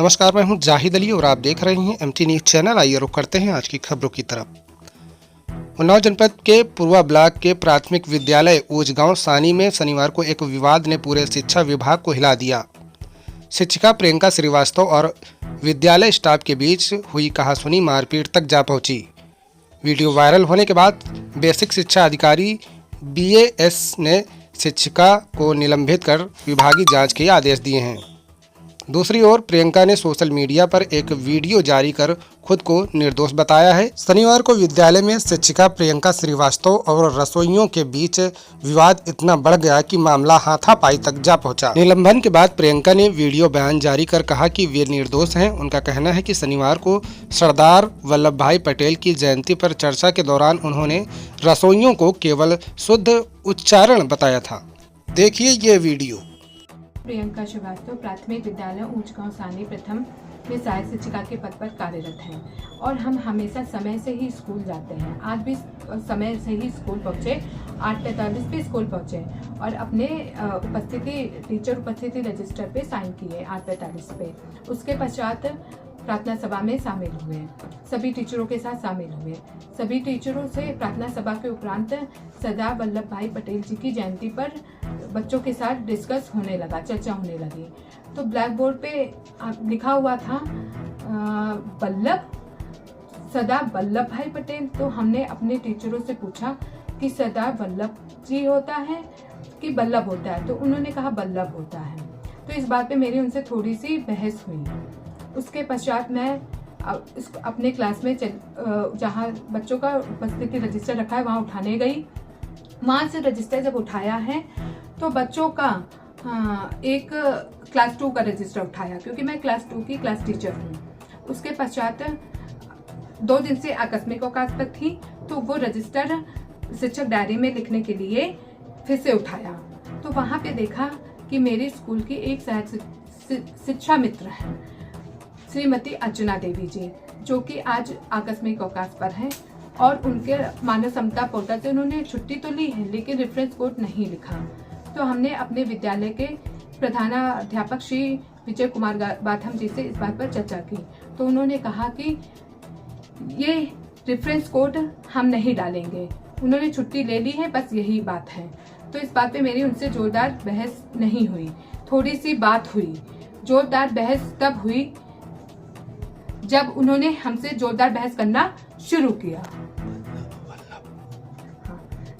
नमस्कार, मैं हूं जाहिद अली और आप देख रहे हैं एमटी न्यूज़ चैनल। आइए रुख करते हैं आज की खबरों की तरफ। उन्नाव जनपद के पूर्वा ब्लॉक के प्राथमिक विद्यालय ऊंचगांव सानी में शनिवार को एक विवाद ने पूरे शिक्षा विभाग को हिला दिया। शिक्षिका प्रियंका श्रीवास्तव और विद्यालय स्टाफ के बीच हुई कहासुनी मारपीट तक जा पहुंची। वीडियो वायरल होने के बाद बेसिक शिक्षा अधिकारी BAS ने शिक्षिका को निलंबित कर विभागीय जांच के आदेश दिए हैं। दूसरी ओर प्रियंका ने सोशल मीडिया पर एक वीडियो जारी कर खुद को निर्दोष बताया है। शनिवार को विद्यालय में शिक्षिका प्रियंका श्रीवास्तव और रसोइयों के बीच विवाद इतना बढ़ गया कि मामला हाथापाई तक जा पहुंचा। निलंबन के बाद प्रियंका ने वीडियो बयान जारी कर कहा कि वे निर्दोष हैं। उनका कहना है कि शनिवार को सरदार वल्लभ भाई पटेल की जयंती पर चर्चा के दौरान उन्होंने रसोइयों को केवल शुद्ध उच्चारण बताया था। देखिए ये वीडियो। प्रियंका श्रीवास्तव प्राथमिक विद्यालय ऊंचगांव सानी प्रथम में सहायक शिक्षिका के पद पर कार्यरत हैं और हम हमेशा समय से ही स्कूल जाते हैं। आज भी समय से ही स्कूल पहुँचे, 8:45 पे स्कूल पहुँचे और अपने टीचर उपस्थिति रजिस्टर पे साइन किए 8:45 पे। उसके पश्चात प्रार्थना सभा में शामिल हुए, सभी टीचरों के साथ शामिल हुए। सभी टीचरों से प्रार्थना सभा के उपरांत सरदार वल्लभ भाई पटेल जी की जयंती पर बच्चों के साथ डिस्कस होने लगा, चर्चा होने लगी। तो ब्लैक बोर्ड पे लिखा हुआ था सरदार वल्लभ भाई पटेल। तो हमने अपने टीचरों से पूछा कि सरदार वल्लभ जी होता है कि वल्लभ होता है, तो उन्होंने कहा वल्लभ होता है। तो इस बात पे मेरी उनसे थोड़ी सी बहस हुई। उसके पश्चात मैं अपने क्लास में जहाँ बच्चों का उपस्थिति रजिस्टर रखा है वहाँ उठाने गई। वहाँ से रजिस्टर जब उठाया है तो बच्चों का एक क्लास 2 का रजिस्टर उठाया, क्योंकि मैं क्लास 2 की क्लास टीचर हूँ। उसके पश्चात 2 दिन से आकस्मिक अवकाश पर थी, तो वो रजिस्टर शिक्षक डायरी में लिखने के लिए फिर से उठाया। तो वहाँ पे देखा कि मेरे स्कूल की एक सहायक शिक्षा मित्र है, श्रीमती अर्चना देवी जी, जो कि आज आकस्मिक अवकाश पर हैं और उनके मानव क्षमता पोर्टल से उन्होंने छुट्टी तो ली है लेकिन रेफरेंस कोड नहीं लिखा। तो हमने अपने विद्यालय के प्रधानाध्यापक श्री विजय कुमार बाथम जी से इस बात पर चर्चा की। तो उन्होंने कहा कि ये रेफरेंस कोड हम नहीं डालेंगे, उन्होंने छुट्टी ले ली है, बस यही बात है। तो इस बात पे मेरी उनसे जोरदार बहस नहीं हुई, थोड़ी सी बात हुई। जोरदार बहस तब हुई जब उन्होंने हमसे जोरदार बहस करना शुरू किया।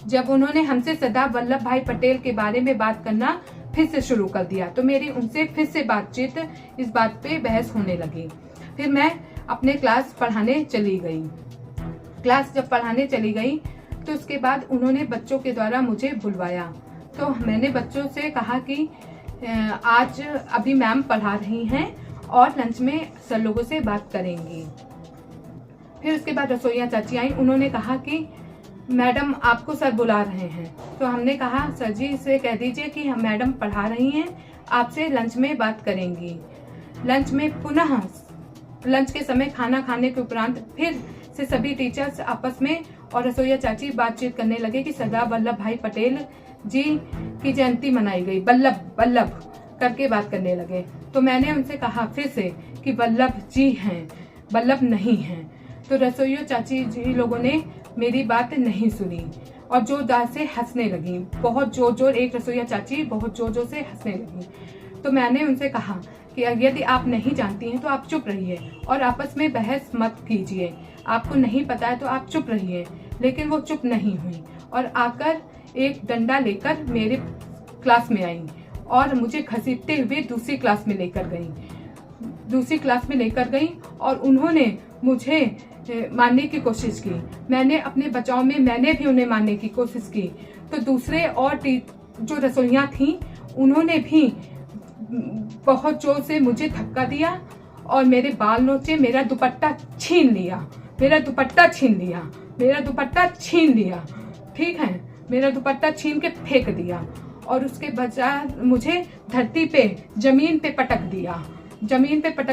जब उन्होंने हमसे सरदार वल्लभ भाई पटेल के बारे में बात करना फिर से शुरू कर दिया, तो मेरी उनसे फिर से बातचीत, इस बात पे बहस होने लगी। फिर मैं अपने क्लास पढ़ाने चली गई। क्लास जब पढ़ाने चली गई तो उसके बाद उन्होंने बच्चों के द्वारा मुझे बुलवाया। तो मैंने बच्चों से कहा कि आज अभी मैम पढ़ा रही हैं और लंच में सर लोगों से बात करेंगी। फिर उसके बाद रसोइया चाची आई, उन्होंने कहा कि मैडम आपको सर बुला रहे हैं। तो हमने कहा सर जी से कह दीजिए कि हम मैडम पढ़ा रही हैं, आपसे लंच में बात करेंगी। लंच में पुनः लंच के समय खाना खाने के उपरांत फिर से सभी टीचर्स आपस में और रसोइया चाची बातचीत करने लगे कि सरदार वल्लभ भाई पटेल जी की जयंती मनाई गई, वल्लभ करके बात करने लगे। तो मैंने उनसे कहा फिर से कि वल्लभ जी हैं, वल्लभ नहीं हैं। तो रसोइया चाची जी लोगों ने मेरी बात नहीं सुनी और जोरदार से हंसने लगी, बहुत जोर एक रसोइया चाची बहुत जोर से हंसने लगी। तो मैंने उनसे कहा कि यदि आप नहीं जानती हैं तो आप चुप रहिए और आपस में बहस मत कीजिए, आपको नहीं पता है तो आप चुप रहिए। लेकिन वो चुप नहीं हुई और आकर एक डंडा लेकर मेरे क्लास में आई और मुझे घसीटते हुए दूसरी क्लास में लेकर गई और उन्होंने मुझे मारने की कोशिश की। मैंने अपने बचाव में मैंने भी उन्हें मारने की कोशिश की। तो दूसरे और जो रसोइयाँ थीं उन्होंने भी बहुत जोर से मुझे धक्का दिया और मेरे बाल नोचे, मेरा दुपट्टा छीन लिया, ठीक है, मेरा दुपट्टा छीन के फेंक दिया और उसके बजाय मुझे धरती पे जमीन पे पटक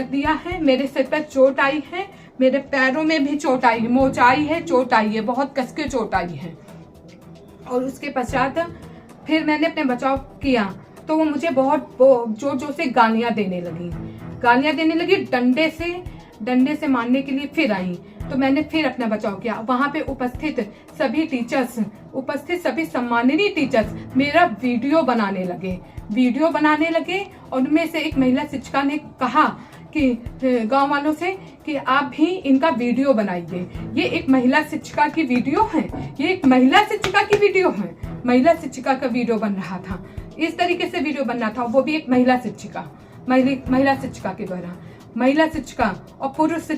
दिया है। मेरे सिर पर चोट आई है, मेरे पैरों में भी चोट आई है, बहुत कस के चोट आई है। और उसके पश्चात फिर मैंने अपने बचाव किया तो वो मुझे बहुत जोर जोर से गालियां देने लगी। गालियां देने लगी, डंडे से मारने के लिए फिर आई। तो मैंने फिर अपना बचाव किया। वहां पे उपस्थित सभी सम्माननीय टीचर्स मेरा वीडियो बनाने लगे और उनमें से एक महिला शिक्षिका ने कहा कि गांव वालों से कि आप भी इनका वीडियो बनाइए। ये एक महिला शिक्षिका की वीडियो है, महिला शिक्षिका का वीडियो बन रहा था। इस तरीके से वीडियो बन रहा था, वो भी एक महिला शिक्षिका के द्वारा। महिला शिक्षिका और पुरुष